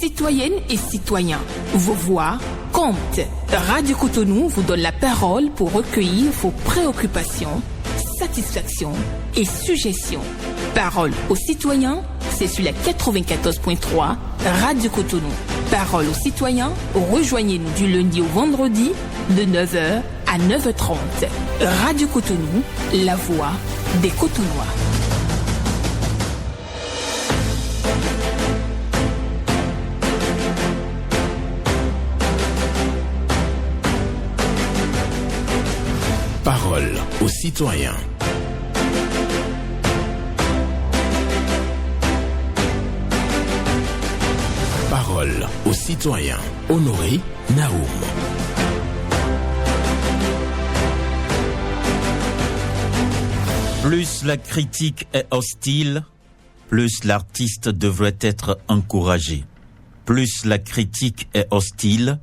Citoyennes et citoyens, vos voix comptent. Radio Cotonou vous donne la parole pour recueillir vos préoccupations, satisfactions et suggestions. Parole aux citoyens, c'est sur la 94.3 Radio Cotonou. Parole aux citoyens, rejoignez-nous du lundi au vendredi de 9h à 9h30. Radio Cotonou, la voix des Cotonnois. Parole aux citoyens. Parole aux citoyens. Honoré Naoum. Plus la critique est hostile, plus l'artiste devrait être encouragé. Plus la critique est hostile,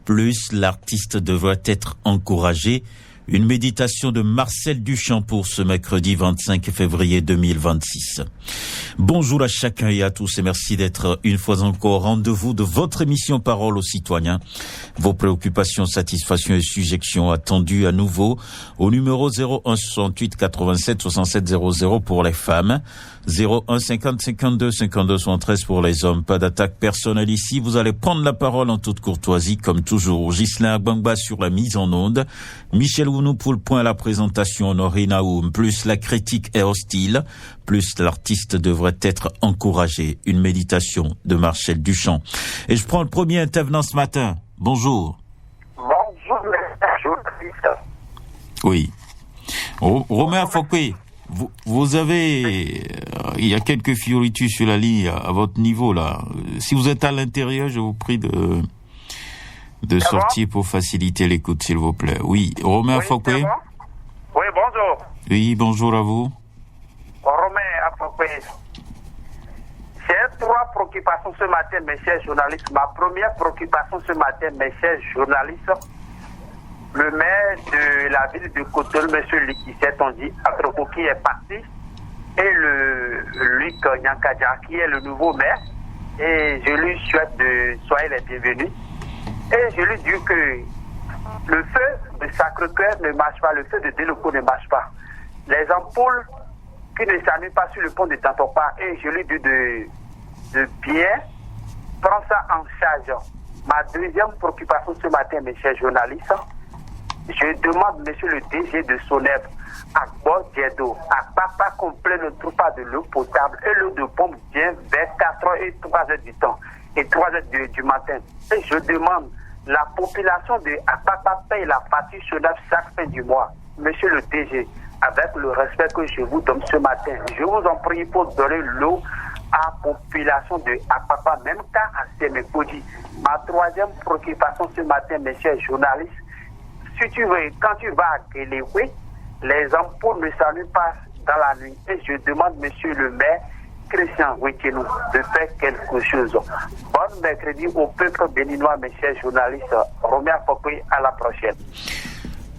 plus l'artiste devrait être encouragé. Une méditation de Marcel Duchamp pour ce mercredi 25 février 2026. Bonjour à chacun et à tous et merci d'être une fois encore au rendez-vous de votre émission Parole aux citoyens. Vos préoccupations, satisfactions et suggestions attendues à nouveau au numéro 01 68 87 67 00 pour les femmes, 01 50 52 52 73 pour les hommes. Pas d'attaque personnelle ici. Vous allez prendre la parole en toute courtoisie comme toujours. Ghislain Agbangba sur la mise en onde. Michel Ounou pour le point à la présentation. Honoré Naoum. Plus la critique est hostile, plus l'artiste devrait être encouragé. Une méditation de Marcel Duchamp. Et je prends le premier intervenant ce matin. Bonjour. Bonjour, journaliste. Oui. Romain Fouquet, vous avez... il y a quelques fioritures sur la ligne à votre niveau, là. Si vous êtes à l'intérieur, je vous prie de sortir pour faciliter l'écoute, s'il vous plaît. Oui, Romain Fouquet. Oui, bonjour. Oui, bonjour à vous. Romain Fouquet. J'ai trois préoccupations ce matin, mes chers journalistes. Ma première préoccupation ce matin, mes chers journalistes, le maire de la ville de Cotonou, M. Likisset Tondi, qui est parti, et le Luc Nyankadja, qui est le nouveau maire, et je lui souhaite de soyez les bienvenus. Et je lui dis que le feu de Sacré-Cœur ne marche pas, le feu de Deloko ne marche pas. Les ampoules qui ne s'allument pas sur le pont de Tantopa, et je lui dis de bien prendre ça en charge. Ma deuxième préoccupation ce matin, mes chers journalistes, je demande, monsieur le DG de Soneb, à Bordiedo, à Papa complet ne trouve pas de l'eau potable et l'eau de pompe vient vers 4h et 3h du temps et 3h du matin. Et je demande, la population de Apapa paye la facture Soneb chaque fin du mois. Monsieur le DG, avec le respect que je vous donne ce matin, je vous en prie pour donner l'eau à la population de Apapa, même qu'à Sémékodi. Ma troisième préoccupation ce matin, mes chers journalistes, si tu veux, quand tu vas à Guéléoué, les ampoules ne s'allument pas dans la nuit. Et je demande, monsieur le maire, Christian Wikenu, de faire quelque chose. Bon mercredi au peuple béninois, mes chers journalistes. Romain Fouquet, à la prochaine.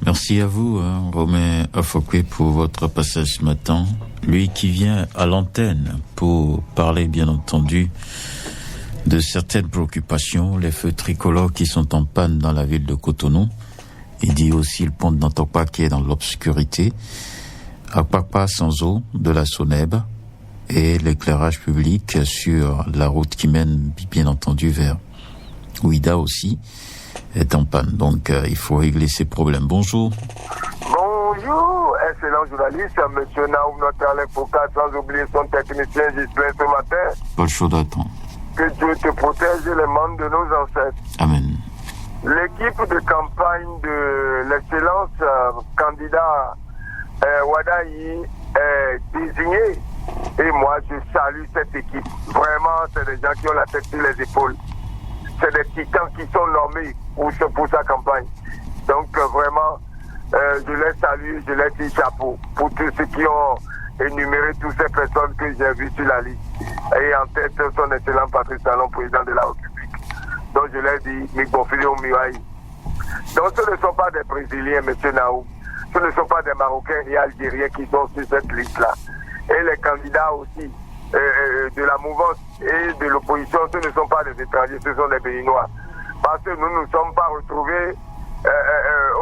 Merci à vous, Romain Fouquet, pour votre passage ce matin. Lui qui vient à l'antenne pour parler, bien entendu, de certaines préoccupations, les feux tricolores qui sont en panne dans la ville de Cotonou. Il dit aussi le pont de Nantopa qui est dans l'obscurité, Apapa sans eau de la Soneb et l'éclairage public sur la route qui mène bien entendu vers Ouida aussi est en panne. Donc il faut régler ces problèmes. Bonjour. Bonjour, excellent journaliste, monsieur Naoum, notre Alain Foucault, sans oublier son technicien Gislain ce matin. Pas le chaud d'attendre. Que Dieu te protège les membres de nos ancêtres. Amen. L'équipe de campagne de l'excellence candidat Wadayi est désignée. Et moi, je salue cette équipe. Vraiment, c'est des gens qui ont la tête sur les épaules. C'est des titans qui sont nommés pour sa campagne. Donc, vraiment, je les salue, je les dis chapeau pour tous ceux qui ont énuméré toutes ces personnes que j'ai vues sur la liste. Et en tête, son excellent Patrice Talon, président de la République. Donc je l'ai dit, Migbofili Omiwaï. Donc ce ne sont pas des Brésiliens, M. Naoum. Ce ne sont pas des Marocains et Algériens qui sont sur cette liste-là. Et les candidats aussi de la mouvance et de l'opposition, ce ne sont pas des étrangers, ce sont des Béninois. Parce que nous ne nous sommes pas retrouvés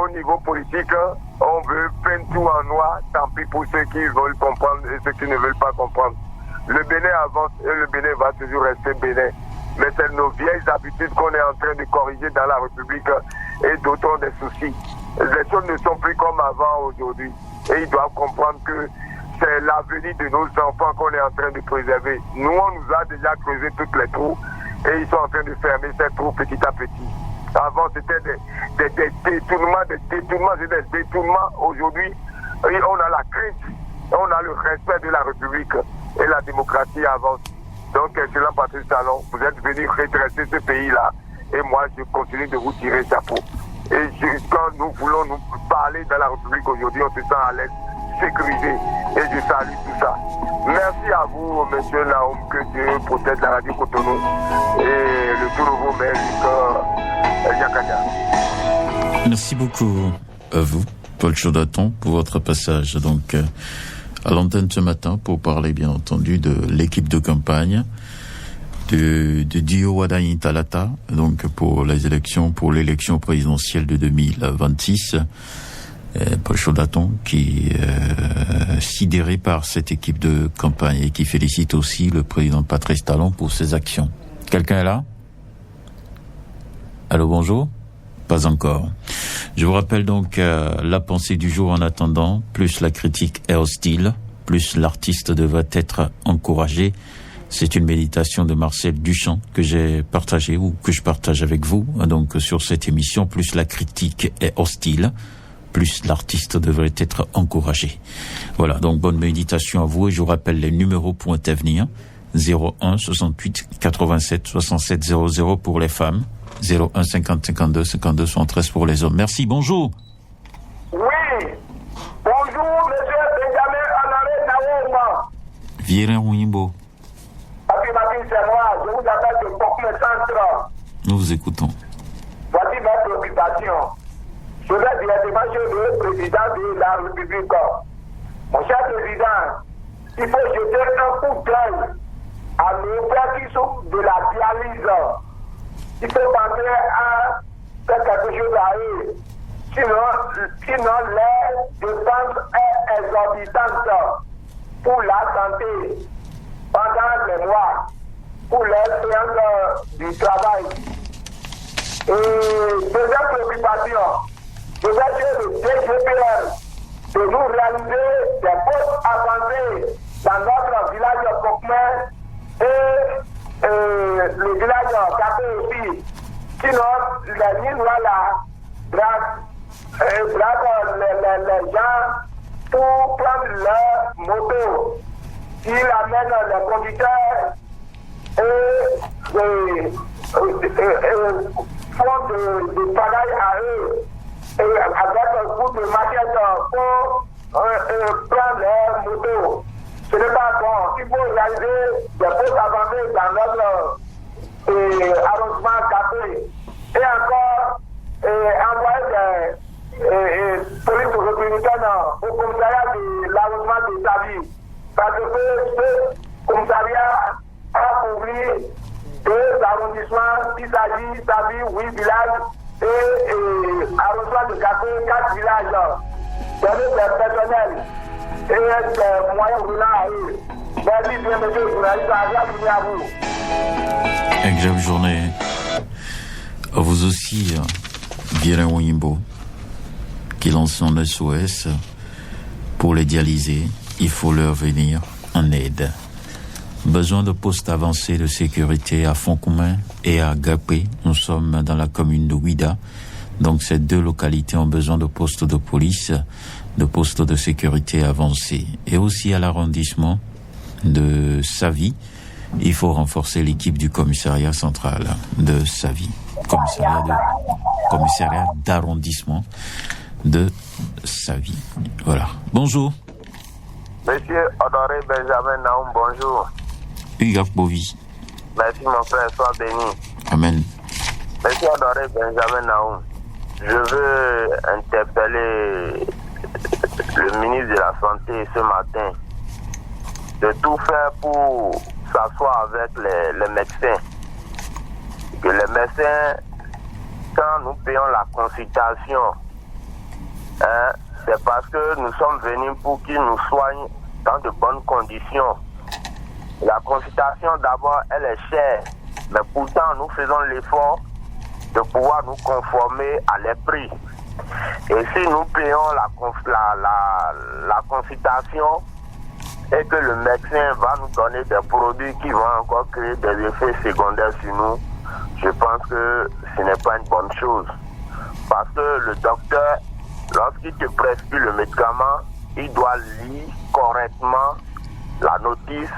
au niveau politique. On veut peindre tout en noir, tant pis pour ceux qui veulent comprendre et ceux qui ne veulent pas comprendre. Le Bénin avance et le Bénin va toujours rester Bénin. Mais c'est nos vieilles habitudes qu'on est en train de corriger dans la République et d'autres ont des soucis. Les choses ne sont plus comme avant aujourd'hui. Et ils doivent comprendre que c'est l'avenir de nos enfants qu'on est en train de préserver. Nous, on nous a déjà creusé toutes les trous et ils sont en train de fermer ces trous petit à petit. Avant, c'était des détournements. Aujourd'hui, on a la crainte, on a le respect de la République et la démocratie avance. Donc, excellent Patrice Talon, vous êtes venu redresser ce pays-là et moi, je continue de vous tirer chapeau. Et quand nous voulons nous parler dans la République aujourd'hui, on se sent à l'aise, sécurisé. Et je salue tout ça. Merci à vous, monsieur Naoum, que Dieu protège la radio Cotonou et le tout nouveau maire du Yakania. Merci beaucoup à vous, Paul Chaudaton, pour votre passage donc à l'antenne ce matin pour parler bien entendu de l'équipe de campagne de Dio Wadayi Talata, donc pour l'élection présidentielle de 2026. Paul Chaudaton qui est sidéré par cette équipe de campagne et qui félicite aussi le président Patrice Talon pour ses actions. Quelqu'un est là? Allô, bonjour? Pas encore. Je vous rappelle donc la pensée du jour en attendant, plus la critique est hostile, plus l'artiste devrait être encouragé. C'est une méditation de Marcel Duchamp que j'ai partagée ou que je partage avec vous donc sur cette émission. Plus la critique est hostile, plus l'artiste devrait être encouragé. Voilà, donc bonne méditation à vous et je vous rappelle les numéros pour intervenir. 01 68 87 67 00 pour les femmes, 01 50 52 52 73 pour les hommes. Merci, bonjour. Oui, bonjour monsieur Benjamin Honoré Naouma. Viren Wimbo. C'est moi, je vous appelle de Pokme Centre. Nous vous écoutons. Voici ma préoccupation. Je vais directement chez le président de la République. Mon cher président, il faut jeter un coup d'œil à nos frères qui sont de la dialyse. Il faut penser à faire quelque chose à eux. Sinon les dépenses sont exorbitantes pour la santé pendant les mois, pour les séances du travail. Et deuxième préoccupation, je vais chez le DGPR de nous réaliser des postes avancés dans notre village de Pokme et le village de Kapé aussi. Sinon, les lignes braquent les gens pour prendre leur moto. Ils amènent les conducteurs et font de travail à eux. Et avec un coup de machette pour prendre leur moto. Ce n'est pas bon. Il faut réaliser des postes avancés dans notre arrondissement Capé. Et encore, envoyer des polices républicaines au commissariat de l'arrondissement de Savi. Parce que ce commissariat a couvert 2 arrondissements, il s'agit Savi, 8 villages, et arrondissement de Capé, 4 villages. Donner des personnels et des moyens roulants à eux. Merci bien, monsieur le journaliste, à vous. Agréable journée à vous aussi, Viren Wimbo, qui lance son SOS pour les dialysés. Il faut leur venir en aide. Besoin de postes avancés de sécurité à Fonkoumé et à Gapé. Nous sommes dans la commune de Ouida. Donc ces 2 localités ont besoin de postes de police, de postes de sécurité avancés. Et aussi à l'arrondissement de Savi, il faut renforcer l'équipe du commissariat central de Savi. Commissariat d'arrondissement de Savi. Voilà. Bonjour. Monsieur Honoré Benjamin Naoum, bonjour. Hugues Bovi. Merci mon frère, sois béni. Amen. Monsieur Honoré Benjamin Naoum, je veux interpeller le ministre de la Santé ce matin. de tout faire pour s'asseoir avec les médecins. Que les médecins, quand nous payons la consultation, c'est parce que nous sommes venus pour qu'ils nous soignent dans de bonnes conditions. La consultation, d'abord, elle est chère, mais pourtant, nous faisons l'effort de pouvoir nous conformer à les prix. Et si nous payons la consultation et que le médecin va nous donner des produits qui vont encore créer des effets secondaires sur nous, je pense que ce n'est pas une bonne chose. Parce que le docteur, lorsqu'il te prescrit le médicament, il doit lire correctement la notice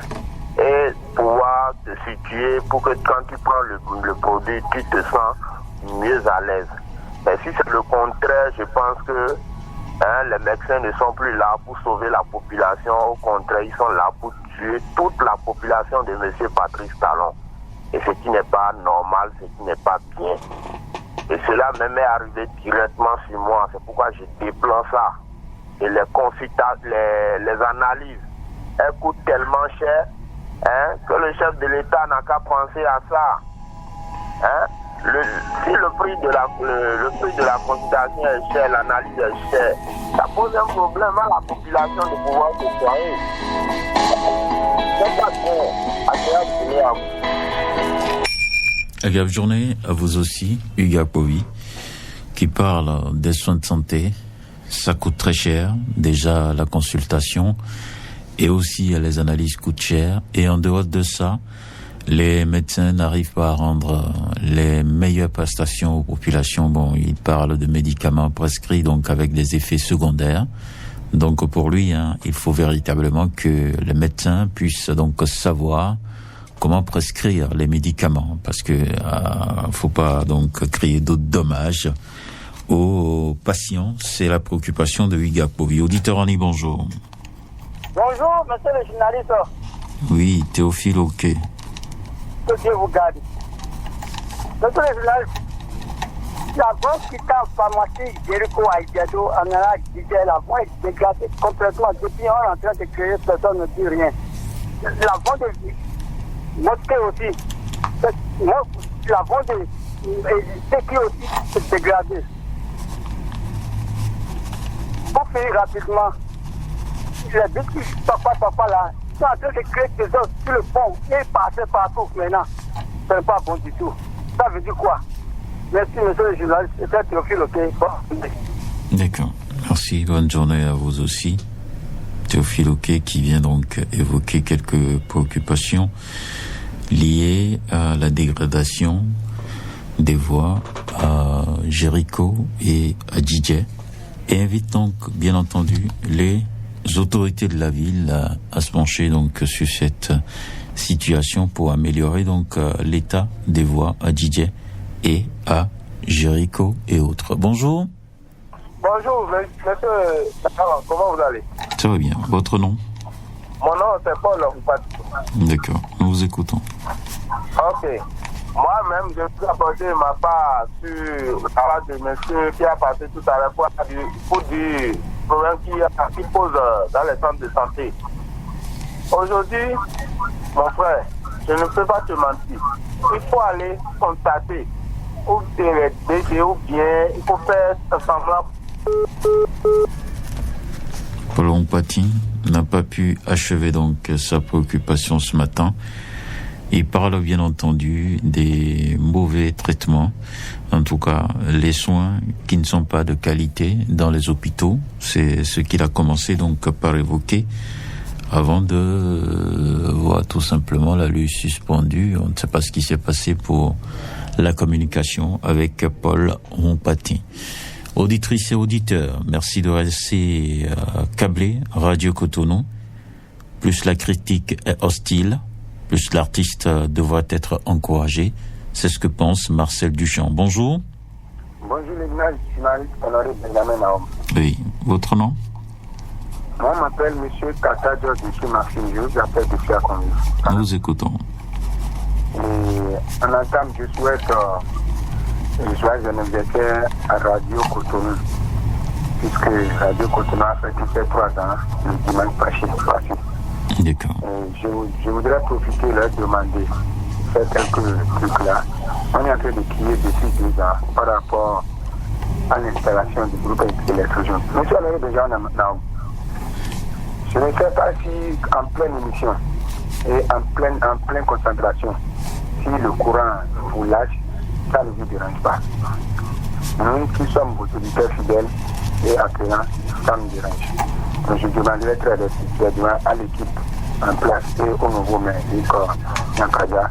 et pouvoir te situer pour que quand tu prends le produit, tu te sens mieux à l'aise. Mais si c'est le contraire, je pense que les médecins ne sont plus là pour sauver la population. Au contraire, ils sont là pour tuer toute la population de M. Patrice Talon. Et ce qui n'est pas normal, ce qui n'est pas bien. Et cela même est arrivé directement sur moi. C'est pourquoi je déplore ça. Et les analyses, elles coûtent tellement cher que le chef de l'État n'a qu'à penser à ça. Si le prix de la consultation est cher, l'analyse est chère, ça pose un problème à la population de pouvoir se soigner. C'est pas bon. Agréable à vous. Agréable journée à vous aussi, Hugues Akpovi, qui parle des soins de santé. Ça coûte très cher, déjà la consultation, et aussi les analyses coûtent cher. Et en dehors de ça, les médecins n'arrivent pas à rendre les meilleures prestations aux populations. Bon, il parle de médicaments prescrits, donc avec des effets secondaires. Donc pour lui, il faut véritablement que les médecins puissent donc savoir comment prescrire les médicaments, parce que faut pas donc créer d'autres dommages aux patients. C'est la préoccupation de Hugues Akpovi. Auditeur Annie, bonjour. Bonjour, monsieur le journaliste. Oui, Théophile, ok. Que Dieu vous garde. Monsieur le journaliste, la vente qui est en pharmacie Jericho à Idiado, en allant disait la vente est dégradée complètement. Depuis on est en train de créer, personne ne dit rien. La vente est mosquée aussi. La vente est aussi dégradée. Pour finir rapidement, les biscuits papa là, ils sont en train de créer des os sur le pont et passer partout maintenant. Ce n'est pas bon du tout. Ça veut dire quoi? Merci, monsieur le journaliste. C'était Théophile, ok? Bon. D'accord. Merci. Bonne journée à vous aussi. Théophile, ok, qui vient donc évoquer quelques préoccupations liées à la dégradation des voies à Jericho et à Djidje, et invite donc, bien entendu, les autorités de la ville à se pencher donc sur cette situation pour améliorer donc l'état des voies à Djidje et à Jericho et autres. Bonjour. Bonjour, monsieur. Comment vous allez? Ça va bien. Votre nom? Mon nom, c'est Paul. D'accord. Nous vous écoutons. Ok. Moi-même, je suis apporté ma part sur le travail de monsieur qui a passé tout à l'heure pour dire problème qui pose dans les centres de santé. Aujourd'hui, mon frère, je ne peux pas te mentir. Il faut aller constater ou les DG ou bien il faut faire semblant. Paul Ompati n'a pas pu achever donc sa préoccupation ce matin. Il parle bien entendu des mauvais traitements, en tout cas les soins qui ne sont pas de qualité dans les hôpitaux. C'est ce qu'il a commencé donc par évoquer avant de voir tout simplement la lutte suspendue. On ne sait pas ce qui s'est passé pour la communication avec Paul Ompati. Auditrices et auditeurs, merci de rester câblés. Radio Cotonou, plus la critique est hostile, plus l'artiste devrait être encouragé. C'est ce que pense Marcel Duchamp. Bonjour. Bonjour, les journalistes, honoré Benjamin Naom. Oui, votre nom? Moi, je m'appelle M. Kata George Maxime, je vous appelle depuis à Congo. Nous vous écoutons. Et en entame, je souhaite joyeux anniversaire à Radio Cotonou, puisque Radio Cotonou a fait 3 ans le dimanche passé. D'accord. Je voudrais profiter de leur demander faire quelques trucs là. On est en train de crier depuis 2 ans par rapport à l'installation du groupe électrogène. Monsieur Alain, déjà, je ne sais pas si en pleine émission et en pleine concentration, si le courant vous lâche, ça ne vous dérange pas. Nous qui sommes vos auditeurs fidèles et accueillants, ça nous dérange. Donc je demanderai très respectueusement à l'équipe en place et au nouveau maire du corps Nyankaja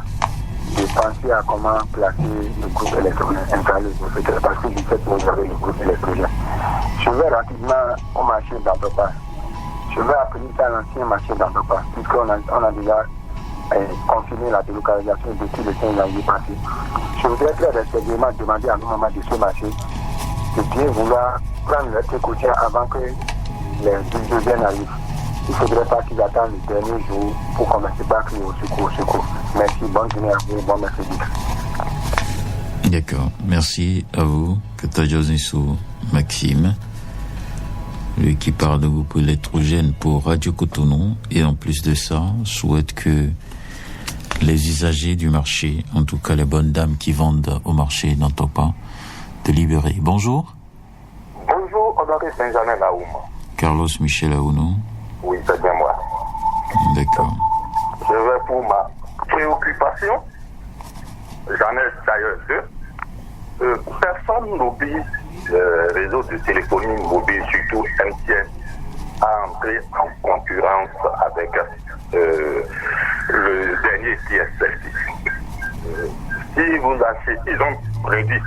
de penser à comment placer le groupe électrogène installé peut-être parce que du fait que vous avez le groupe électrogène. Je vais rapidement au marché d'Antopa. Je vais appeler ça l'ancien marché d'Antopa, puisqu'on a déjà confiné la délocalisation depuis le 5 janvier passé. Je voudrais très respectueusement demander à nos mamans de ce marché de bien vouloir prendre leur quotidien avant que les deuxièmes arrivent. Il ne faudrait pas qu'ils attendent le dernier jour pour commencer par crier au secours. Merci, bonne journée à vous, bon mercredi. D'accord, merci à vous, Katajosnisu Maxime, lui qui parle de groupe électrogène pour Radio Cotonou, et en plus de ça, souhaite que les usagers du marché, en tout cas les bonnes dames qui vendent au marché d'Antopa, de libérer. Bonjour. Bonjour, Honoré Saint-Germain Laouma. Carlos Michel Aounou. Oui, c'est bien moi. D'accord. Je vais pour ma préoccupation. J'en ai d'ailleurs 2. Personne n'oublie le réseau de téléphonie mobile, surtout MTN, à entrer en concurrence avec le dernier TSL. Si vous achetez, ils ont réduit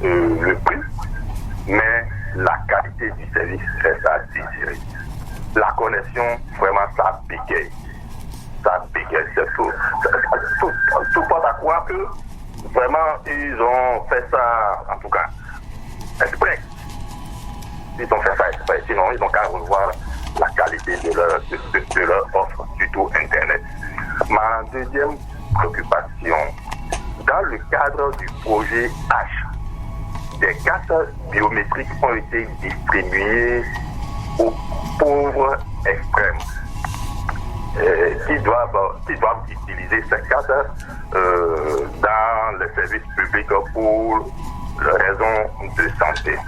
le prix, mais la qualité du service reste à désirer. La connexion, vraiment, ça bégaye. C'est tout porte à croire que vraiment, ils ont fait ça, en tout cas, exprès. Ils ont fait ça exprès, sinon ils n'ont qu'à revoir la qualité de leur offre, surtout Internet. Ma deuxième préoccupation, dans le cadre du projet H, des cartes biométriques ont été distribuées aux pauvres extrêmes qui doivent utiliser ces cartes dans les services publics pour raisons de santé.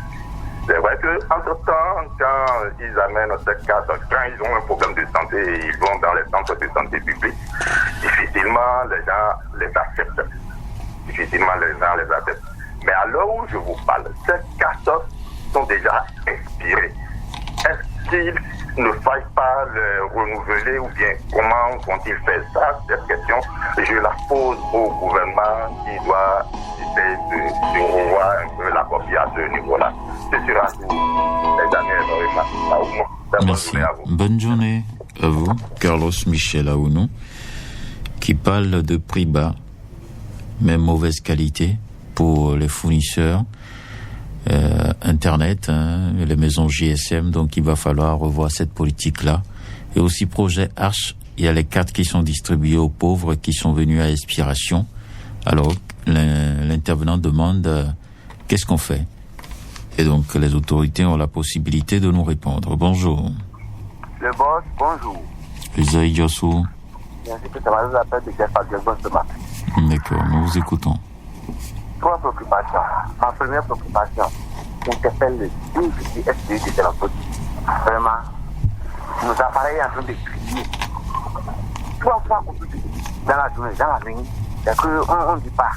C'est vrai qu'entre-temps, quand ils amènent cette carte, quand ils ont un problème de santé et ils vont dans les centres de santé publics, difficilement les gens les acceptent. Mais à l'heure où je vous parle, ces cartes sont déjà expirées. Est-ce qu'il ne faille pas les renouveler ou bien comment vont-ils faire ça? Cette question, je la pose au gouvernement qui doit essayer de revoir un peu la copie à ce niveau-là. Ce sera tout. Merci. Bonne journée à vous, Carlos Michel Aounou, qui parle de prix bas, mais mauvaise qualité pour les fournisseurs. Internet, les maisons GSM, donc il va falloir revoir cette politique-là. Et aussi projet H, il y a les cartes qui sont distribuées aux pauvres qui sont venus à expiration. Alors l'intervenant demande qu'est-ce qu'on fait? Et donc les autorités ont la possibilité de nous répondre. Bonjour. Le boss, bonjour. Isaïe Yossou. Merci que ça va nous appeler de Jeff Aguebon ce matin. D'accord, nous vous écoutons. 3 préoccupations. Ma première préoccupation, j'interpelle le DG SDG de la politique. Vraiment, nos appareils en train de crier. 3 fois dans la journée, dans la nuit, c'est qu'on ne dit pas.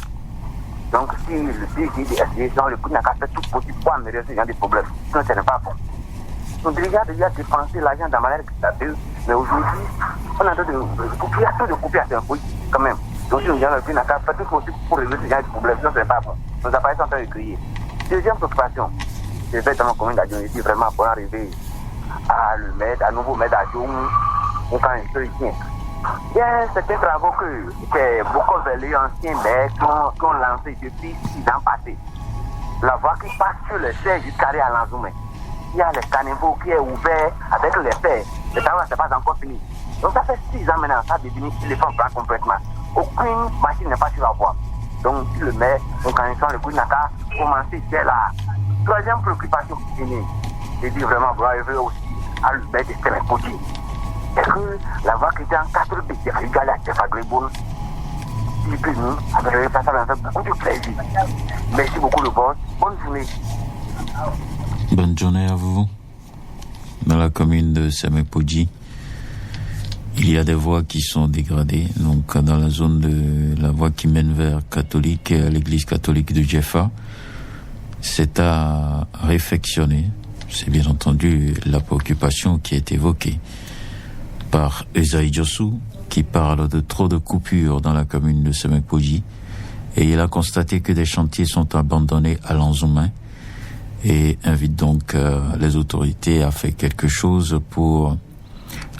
Donc si le DG de SDG, dans le coup, n'a qu'à faire tout possible pour améliorer ce genre de problèmes. Sinon, ce n'est pas bon. Nos dirigeants déjà dépensé l'argent de la manière dictature, mais aujourd'hui, on a en train de couper à un politique quand même. Donc, si nous avons le n'a qu'à faire tout possible pour résoudre ce genre de problème, sinon, ce n'est pas bon. Nos appareils sont en train de crier. Deuxième préoccupation, je vais dans mon commune d'Adjoum, vraiment pour arriver à le mettre, à nouveau mettre Adjoum, ou quand il se tient. Il y a certains travaux que beaucoup de anciens maires qui ont lancés depuis 6 ans passés. La voie qui passe sur le siège jusqu'à à Lanzoumé. Il y a le caniveau qui est ouvert avec les pères. Le travail n'est pas encore fini. Donc ça fait 6 ans maintenant, ça devient les femmes prennent complètement. Aucune machine n'est pas sur la voie. Donc si le maire, donc quand ils sont le coup n'a qu'à commencer, c'est la troisième préoccupation qui finit. Je dis vraiment, vous arrivez aussi à le mettre de Sénécoudi. Est-ce que la voix qui était en 4 bits, il fallait aller à Tefagriboun? Et puis nous, avec ça m'a fait beaucoup de plaisir. Merci beaucoup le boss. Bonne journée. Bonne journée à vous. Dans la commune de Semepoji, il y a des voies qui sont dégradées. Donc, dans la zone de la voie qui mène vers catholique et à l'église catholique de Jeffa, c'est à réfectionner. C'est bien entendu la préoccupation qui est évoquée par Esaïe Djossou, qui parle de trop de coupures dans la commune de Semepoji. Et il a constaté que des chantiers sont abandonnés à Lanzoumin et invite donc les autorités à faire quelque chose pour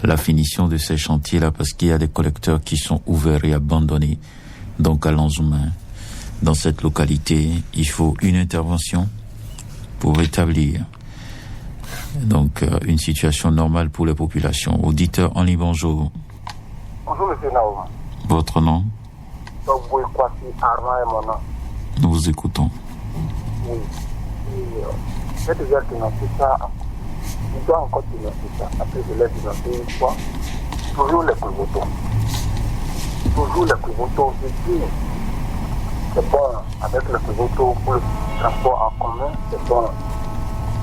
la finition de ces chantiers-là, parce qu'il y a des collecteurs qui sont ouverts et abandonnés. Donc à Lanzoumin, dans cette localité, il faut une intervention pour rétablir donc une situation normale pour les populations. Auditeur en ligne, bonjour. Bonjour, monsieur Naoum. Votre nom? Togboy Kwasi Arma est mon nom. Nous vous écoutons. Oui. J'ai déjà financé ça. Je dois encore financer ça. Après, je l'ai financé une fois. Toujours les pivotos. Toujours les pivotos. Je dis, c'est bon avec les pivotos pour le transport en commun, c'est bon.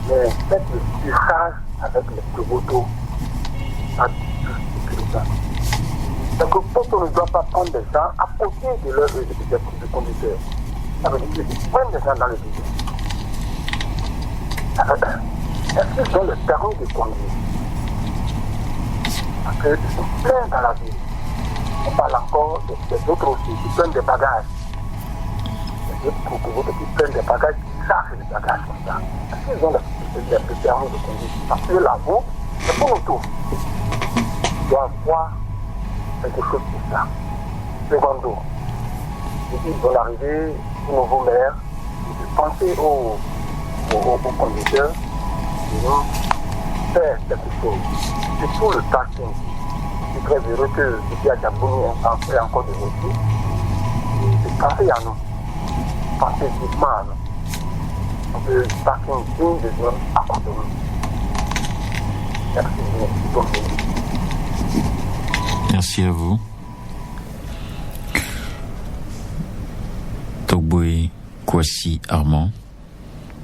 Mais faites le curage avec les pivotos. Ça sécurisant. Donc, pourquoi on ne doit pas prendre des gens à côté de leur des conducteurs? Ça veut dire qu'ils prennent des gens dans le vide. Est-ce qu'ils ont le permis de conduire? Parce qu'ils sont pleins dans la ville. On parle encore des autres aussi qui prennent des bagages. Les autres qui prennent des bagages, qui chargent les bagages comme ça. Est-ce qu'ils ont le permis de conduire? Parce que la route, c'est pour nous tous. Il doit avoir quelque chose pour ça. Secondo, je dis bonne arrivée au nouveau maire. Pensez aux conducteurs, faire quelque chose. C'est tout le parking. Je suis très heureux que depuis à Djabouni, on fait encore des outils. Pensez à nous. Pensez vivement à nous. On peut parking digne de nous à côté de nous. Merci. Merci à vous. Togboy Kwasi Armand,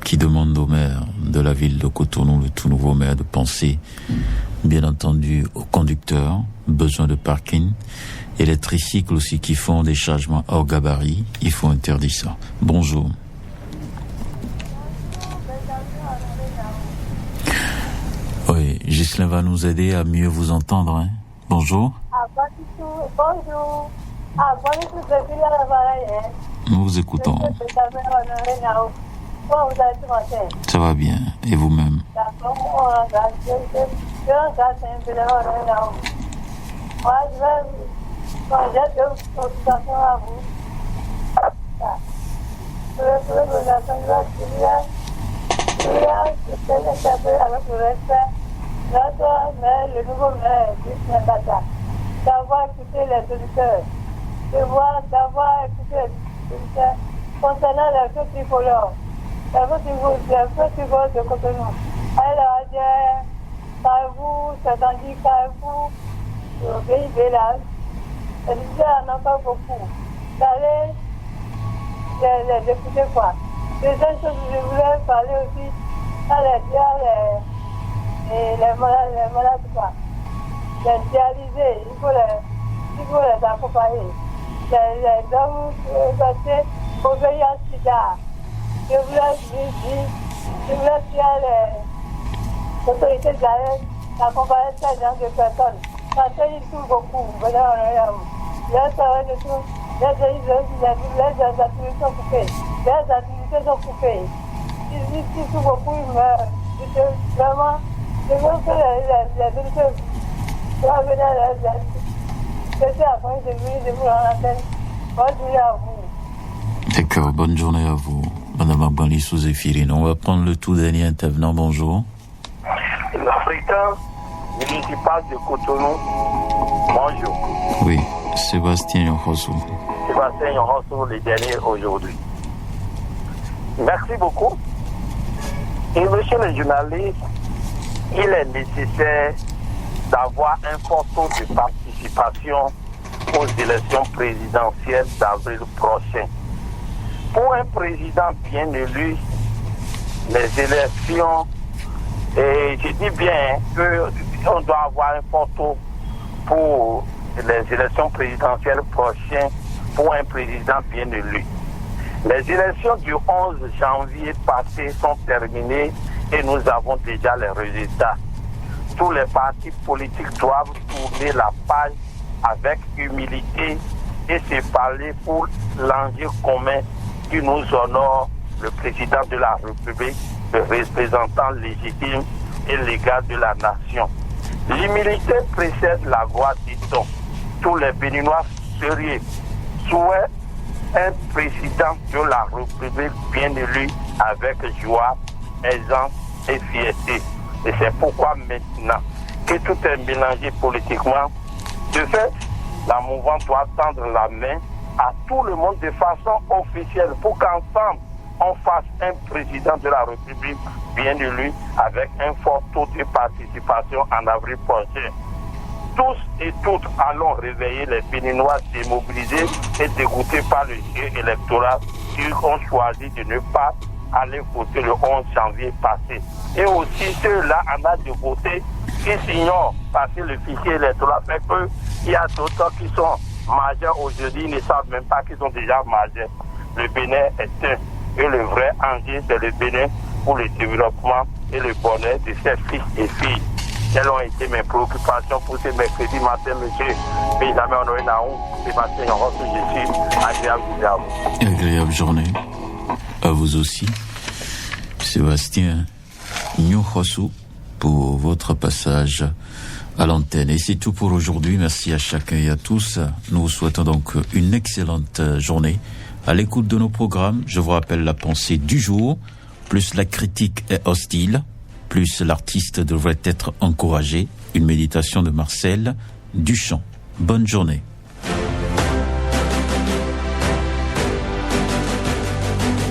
qui demande au maire de la ville de Cotonou, le tout nouveau maire, de penser, bien entendu, aux conducteurs, besoin de parking, et les tricycles aussi qui font des chargements hors gabarit, il faut interdire ça. Bonjour. Oui, Ghislain va nous aider à mieux vous entendre. Hein. Bonjour. Bonjour. Bonjour, depuis la nous vous écoutons. Comment vous allez ce matin? Ça va bien. Et vous-même? D'accord. Moi, je vais j'ai deux préoccupations à vous. Avec le respect, le nouveau maire, d'avoir écouté les auditeurs, d'avoir écouté les auditeurs concernant les feux tricolores, les feux tricolores de Cotonou. Elle a Carrefour, c'est-à-dire Carrefour, au pays village. Les auditeurs n'en ont pas beaucoup. D'aller les écouter quoi. Deuxième chose que je voulais parler aussi, ça les malades quoi. Les dialysés, il faut les accompagner. Les hommes passés au VIH sida. Je voulais dire les autorités d'accompagner ces genre de personnes. Parce qu'ils souffrent beaucoup. Les activités sont coupées. Les activités sont coupées. Ils souffrent beaucoup, ils meurent. Vraiment, je veux que les auditeurs doivent venir à l'aide. C'est après de vous en antenne. Bonne journée à vous. D'accord, bonne journée à vous. Madame Abani Souzéphirine. On va prendre le tout dernier intervenant. Bonjour. L'Africain municipal de Cotonou. Bonjour. Oui, Sébastien Yohossou. Sébastien Yohossou, le dernier aujourd'hui. Merci beaucoup. Et monsieur le journaliste, il est nécessaire d'avoir un fort taux de participation aux élections présidentielles d'avril prochain. Pour un président bien élu, les élections, et je dis bien qu'on doit avoir un fort taux pour les élections présidentielles prochaines pour un président bien élu. Les élections du 11 janvier passé sont terminées et nous avons déjà les résultats. Tous les partis politiques doivent tourner la page avec humilité et se parler pour l'enjeu commun qui nous honore, le président de la République, le représentant légitime et légal de la nation. L'humilité précède la voix, dit-on. Tous les Béninois sérieux souhaitent un président de la République bien élu avec joie, aisance et fierté. Et c'est pourquoi maintenant que tout est mélangé politiquement, de fait, la mouvance doit tendre la main à tout le monde de façon officielle pour qu'ensemble on fasse un président de la République bien élu avec un fort taux de participation en avril prochain. Tous et toutes allons réveiller les Béninois démobilisés et dégoûtés par le jeu électoral qui ont choisi de ne pas aller voter le 11 janvier passé. Et aussi ceux-là en âge de voter qui s'ignorent parce que le fichier électoral fait qu'il y a d'autres qui sont majeurs aujourd'hui, ils ne savent même pas qu'ils sont déjà majeurs. Le Bénin est un. Et le vrai enjeu, c'est le Bénin pour le développement et le bonheur de ses fils et filles. Quelles ont été mes préoccupations pour ce mercredi matin, monsieur Benjamin Honoré Naou, Sébastien Rosso, je suis agréable journée à vous. Agréable journée à vous aussi, Sébastien Rosso, pour votre passage à l'antenne. Et c'est tout pour aujourd'hui. Merci à chacun et à tous. Nous vous souhaitons donc une excellente journée. À l'écoute de nos programmes, je vous rappelle la pensée du jour. Plus la critique est hostile, plus l'artiste devrait être encouragé. Une méditation de Marcel Duchamp. Bonne journée.